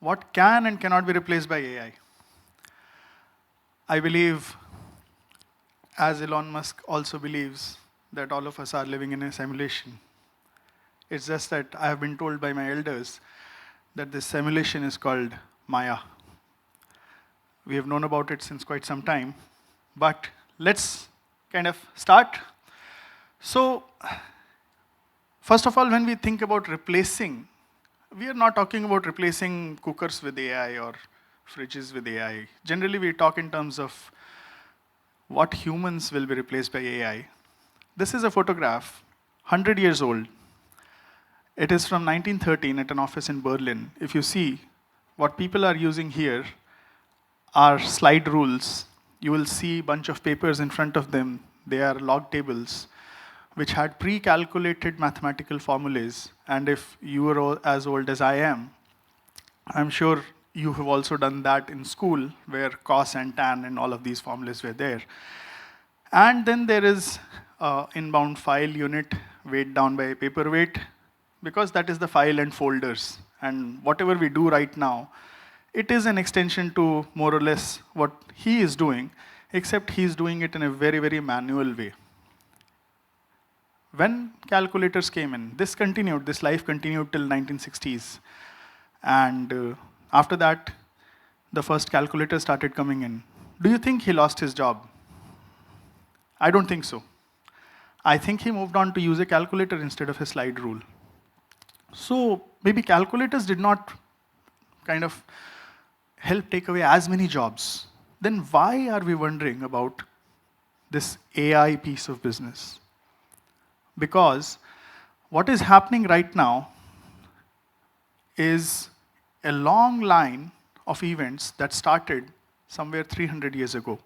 What can and cannot be replaced by AI? I believe, as Elon Musk also believes, that all of us are living in a simulation. It's just that I have been told by my elders that this simulation is called Maya. We have known about it since quite some time, but let's kind of start. So, first of all, when we think about replacing, we are not talking about replacing cookers with AI or fridges with AI. Generally, we talk in terms of what humans will be replaced by AI. This is a photograph, 100 years old. It is from 1913 at an office in Berlin. If you see, what people are using here are slide rules. You will see a bunch of papers in front of them. They are log tables, which had pre-calculated mathematical formulas. And if you are as old as I am, I'm sure you have also done that in school, where cos and tan and all of these formulas were there. And then there is inbound file unit weighed down by a paperweight, because that is the file and folders. And whatever we do right now, it is an extension to more or less what he is doing, except he's doing it in a very, very manual way. When calculators came in, this life continued till 1960s. And after that, the first calculator started coming in. Do you think he lost his job? I don't think so. I think he moved on to use a calculator instead of a slide rule. So maybe calculators did not kind of help take away as many jobs. Then why are we wondering about this AI piece of business? Because what is happening right now is a long line of events that started somewhere 300 years ago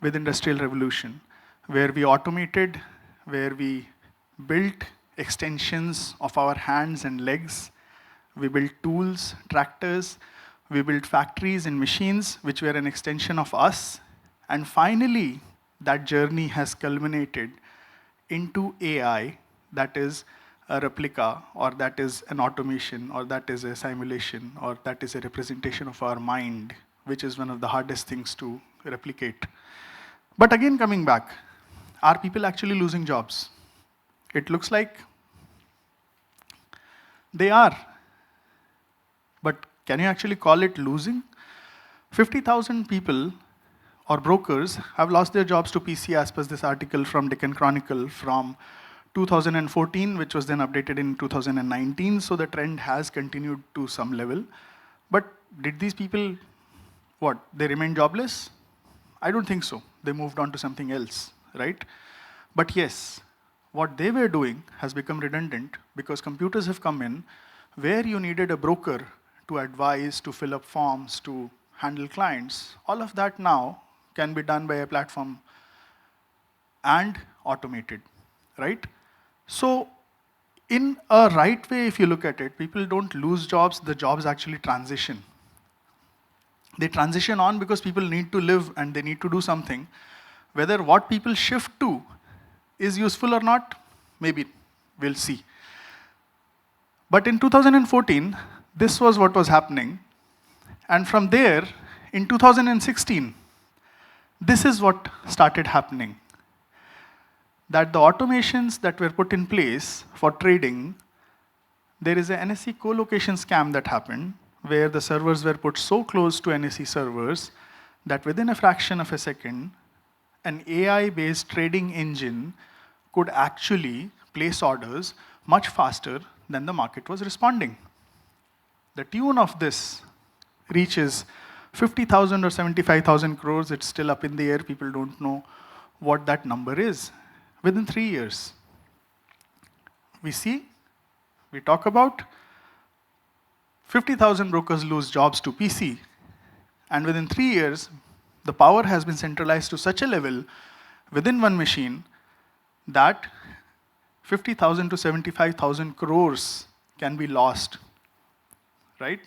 with Industrial Revolution, where we automated, where we built extensions of our hands and legs. We built tools, tractors. We built factories and machines, which were an extension of us. And finally, that journey has culminated into AI, that is a replica, or that is an automation, or that is a simulation, or that is a representation of our mind, which is one of the hardest things to replicate. But again, coming back, are people actually losing jobs? It looks like they are. But can you actually call it losing? 50,000 people or brokers have lost their jobs to PC, as per this article from Deccan Chronicle from 2014, which was then updated in 2019. So the trend has continued to some level. But did these people, what, they remain jobless? I don't think so. They moved on to something else, right? But yes, what they were doing has become redundant because computers have come in where you needed a broker to advise, to fill up forms, to handle clients. All of that now can be done by a platform and automated, right? So in a right way, if you look at it, people don't lose jobs, the jobs actually transition. They transition on because people need to live and they need to do something. Whether what people shift to is useful or not, maybe, we'll see. But in 2014, this was what was happening. And from there, in 2016, this is what started happening. That the automations that were put in place for trading, there is a NSE co-location scam that happened, where the servers were put so close to NSE servers that within a fraction of a second, an AI-based trading engine could actually place orders much faster than the market was responding. The tune of this reaches 50,000 or 75,000 crores. It's still up in the air. People don't know what that number is. Within 3 years, we talk about 50,000 brokers lose jobs to PC. And within 3 years, the power has been centralized to such a level within one machine that 50,000 to 75,000 crores can be lost, right?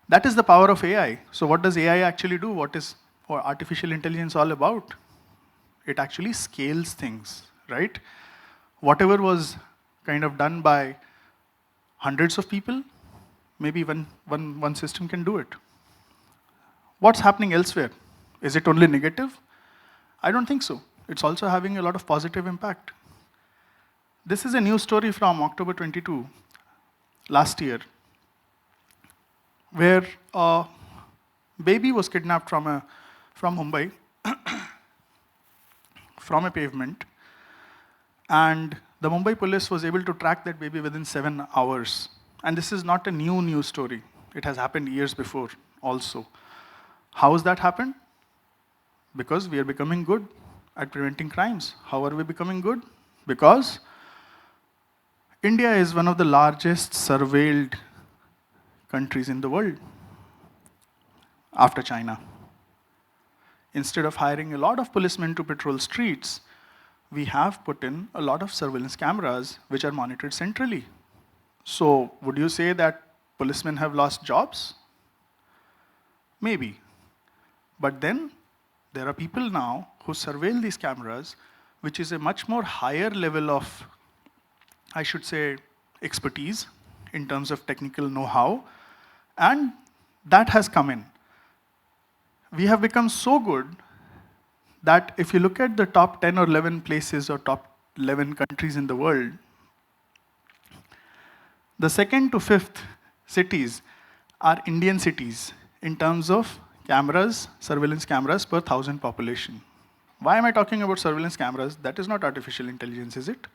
That is the power of AI. So what does AI actually do? What is artificial intelligence all about? It actually scales things, right? Whatever was kind of done by hundreds of people, maybe one system can do it. What's happening elsewhere? Is it only negative? I don't think so. It's also having a lot of positive impact. This is a news story from October 22, last year, where a baby was kidnapped from Mumbai, from a pavement, and the Mumbai police was able to track that baby within 7 hours. And this is not a new news story. It has happened years before also. How has that happened? Because we are becoming good at preventing crimes. How are we becoming good? Because India is one of the largest surveilled countries in the world after China. Instead of hiring a lot of policemen to patrol streets, we have put in a lot of surveillance cameras which are monitored centrally. So would you say that policemen have lost jobs? Maybe. But then there are people now who surveil these cameras, which is a much more higher level of, I should say, expertise in terms of technical know-how, and that has come in. We have become so good that if you look at the top 10 or 11 places or top 11 countries in the world, the second to fifth cities are Indian cities in terms of cameras, surveillance cameras per 1,000 population. Why am I talking about surveillance cameras? That is not artificial intelligence, is it?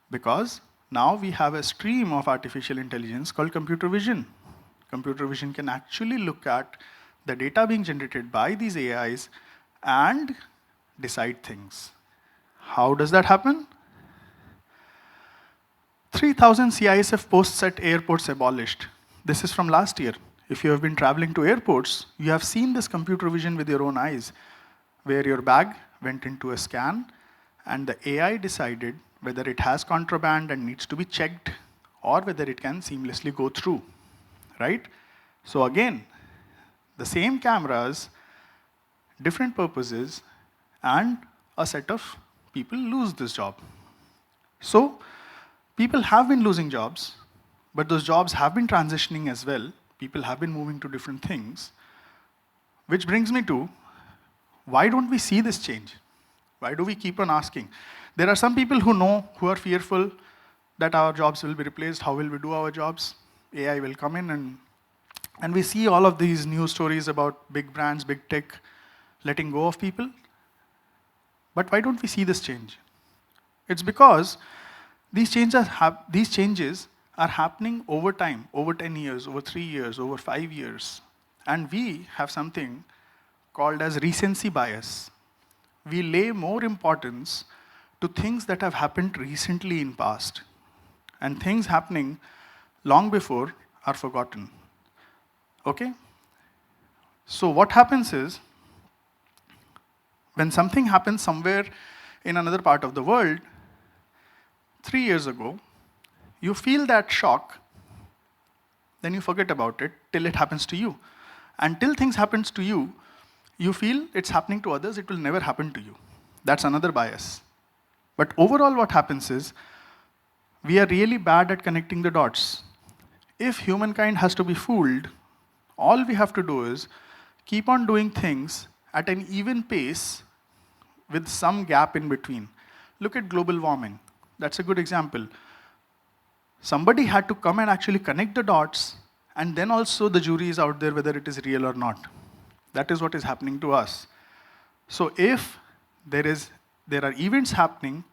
Because now we have a stream of artificial intelligence called computer vision. Computer vision can actually look at the data being generated by these AIs and decide things. How does that happen? 3,000 CISF posts at airports abolished. This is from last year. If you have been traveling to airports, you have seen this computer vision with your own eyes, where your bag went into a scan and the AI decided whether it has contraband and needs to be checked or whether it can seamlessly go through, right? So again, the same cameras, different purposes, and a set of people lose this job. So people have been losing jobs, but those jobs have been transitioning as well. People have been moving to different things, which brings me to, why don't we see this change? Why do we keep on asking? There are some people who know, who are fearful that our jobs will be replaced. How will we do our jobs? AI will come in, and we see all of these news stories about big brands, big tech, letting go of people. But why don't we see this change? It's because these changes are happening over time, over 10 years, over 3 years, over 5 years. And we have something called as recency bias. We lay more importance to things that have happened recently in past. And things happening long before are forgotten. Okay? So what happens is, when something happens somewhere in another part of the world, 3 years ago, you feel that shock, then you forget about it till it happens to you. And till things happens to you, you feel it's happening to others, it will never happen to you. That's another bias. But overall what happens is, we are really bad at connecting the dots. If humankind has to be fooled, all we have to do is keep on doing things at an even pace with some gap in between. Look at global warming. That's a good example. Somebody had to come and actually connect the dots, and then also the jury is out there whether it is real or not. That is what is happening to us. So if there are events happening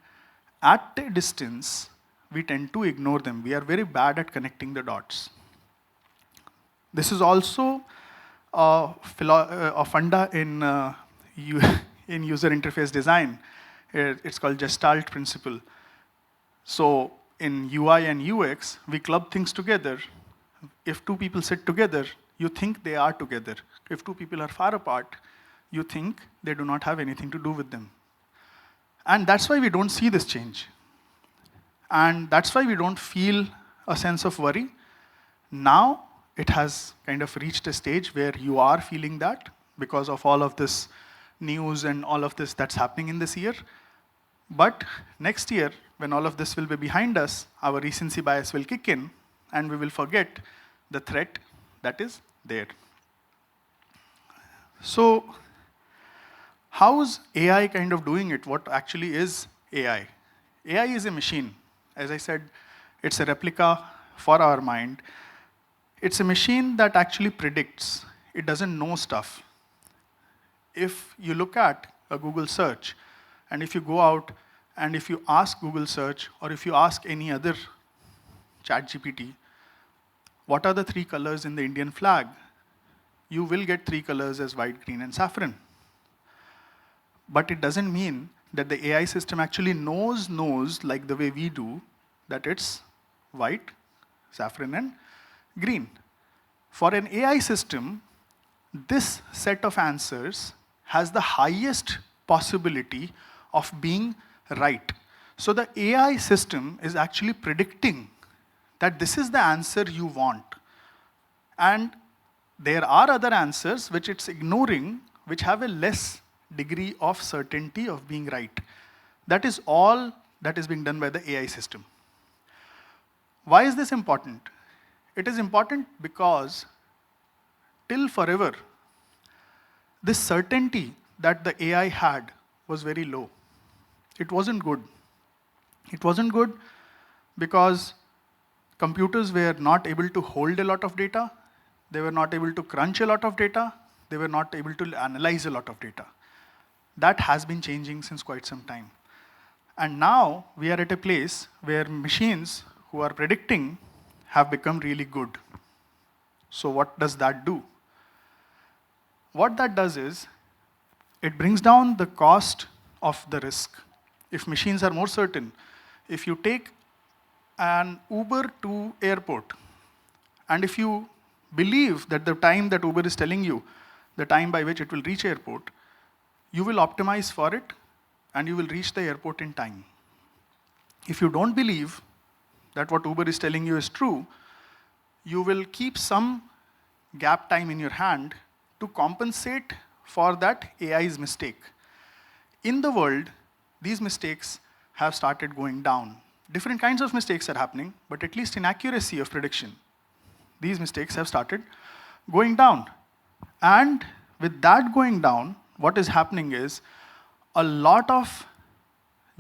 at a distance, we tend to ignore them. We are very bad at connecting the dots. This is also a funda in user interface design. It's called Gestalt principle. So in UI and UX, we club things together. If two people sit together, you think they are together. If two people are far apart, you think they do not have anything to do with them. And that's why we don't see this change. And that's why we don't feel a sense of worry. Now, it has kind of reached a stage where you are feeling that because of all of this news and all of this that's happening in this year. But next year, when all of this will be behind us, our recency bias will kick in, and we will forget the threat that is there. So, how is AI kind of doing it? What actually is AI? AI is a machine. As I said, it's a replica for our mind. It's a machine that actually predicts. It doesn't know stuff. If you look at a Google search, and if you go out and if you ask Google search, or if you ask any other ChatGPT, what are the 3 colors in the Indian flag? You will get 3 colors as white, green, and saffron. But it doesn't mean that the AI system actually knows like the way we do, that it's white, saffron, and green. For an AI system, this set of answers has the highest possibility of being right. So the AI system is actually predicting that this is the answer you want. And there are other answers which it's ignoring, which have a less degree of certainty of being right. That is all that is being done by the AI system. Why is this important? It is important because till forever, this certainty that the AI had was very low. It wasn't good. It wasn't good because computers were not able to hold a lot of data. They were not able to crunch a lot of data. They were not able to analyze a lot of data. That has been changing since quite some time. And now we are at a place where machines who are predicting have become really good. So what does that do? What that does is, it brings down the cost of the risk. If machines are more certain, if you take an Uber to airport, and if you believe that the time that Uber is telling you, the time by which it will reach airport, you will optimize for it, and you will reach the airport in time. If you don't believe that what Uber is telling you is true, you will keep some gap time in your hand to compensate for that AI's mistake. In the world, these mistakes have started going down. Different kinds of mistakes are happening, but at least in accuracy of prediction, these mistakes have started going down. And with that going down, what is happening is a lot of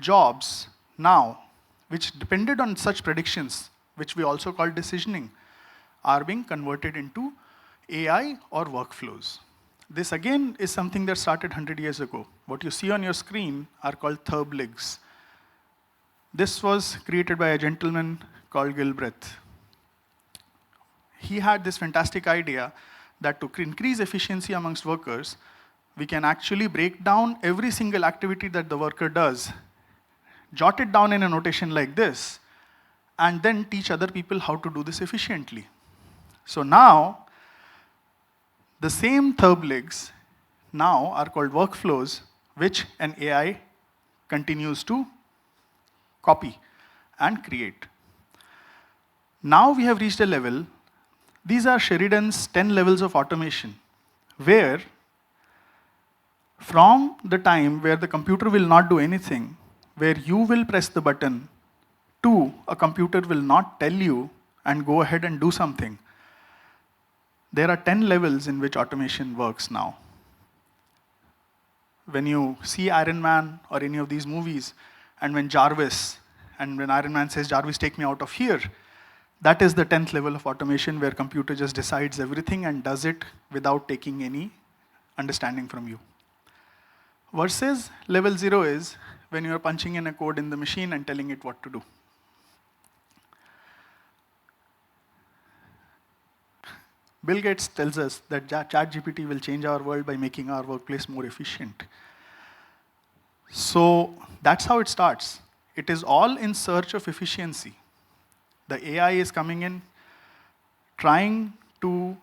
jobs now, which depended on such predictions, which we also call decisioning, are being converted into AI or workflows. This again is something that started 100 years ago. What you see on your screen are called therbligs. This was created by a gentleman called Gilbreth. He had this fantastic idea that to increase efficiency amongst workers, we can actually break down every single activity that the worker does, jot it down in a notation like this, and then teach other people how to do this efficiently. So now, the same therbligs now are called workflows, which an AI continues to copy and create. Now we have reached a level, these are Sheridan's 10 levels of automation, where from the time where the computer will not do anything, where you will press the button, to a computer will not tell you and go ahead and do something. There are 10 levels in which automation works now. When you see Iron Man or any of these movies, and when Iron Man says, Jarvis, take me out of here, that is the 10th level of automation where computer just decides everything and does it without taking any understanding from you. Versus level 0 is when you are punching in a code in the machine and telling it what to do. Bill Gates tells us that ChatGPT will change our world by making our workplace more efficient. So that's how it starts. It is all in search of efficiency. The AI is coming in, trying to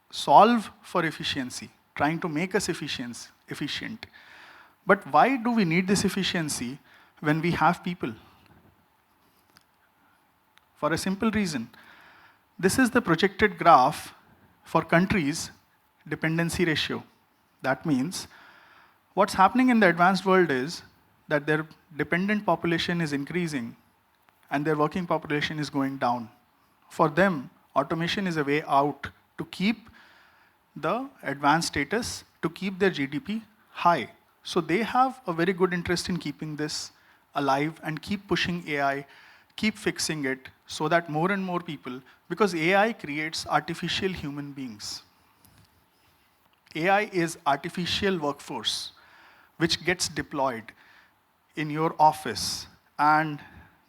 solve for efficiency, trying to make us efficient. But why do we need this efficiency when we have people? For a simple reason. This is the projected graph for countries' dependency ratio. That means what's happening in the advanced world is that their dependent population is increasing and their working population is going down. For them, automation is a way out to keep the advanced status, to keep their GDP high. So they have a very good interest in keeping this alive and keep pushing AI, keep fixing it so that more and more people, because AI creates artificial human beings. AI is artificial workforce, which gets deployed in your office. And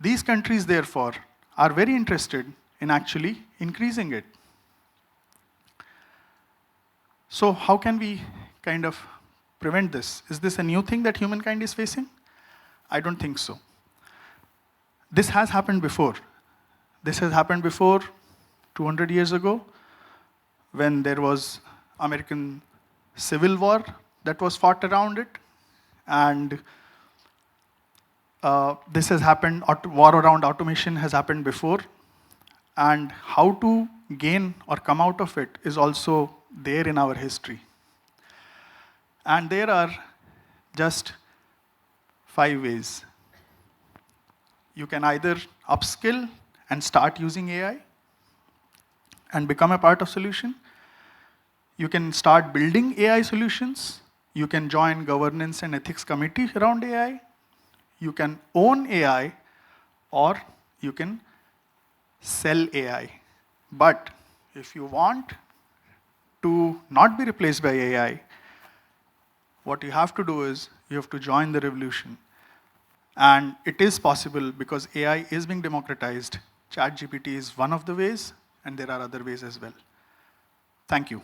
these countries, therefore, are very interested in actually increasing it. So how can we kind of prevent this? Is this a new thing that humankind is facing? I don't think so. This has happened before. This has happened before 200 years ago when there was American Civil War that was fought around it. And this has happened, war around automation has happened before. And how to gain or come out of it is also there in our history. And there are just 5 ways. You can either upskill and start using AI and become a part of solution. You can start building AI solutions. You can join governance and ethics committee around AI. You can own AI, or you can sell AI. But if you want to not be replaced by AI, what you have to do is you have to join the revolution. And it is possible because AI is being democratized. ChatGPT is one of the ways, and there are other ways as well. Thank you.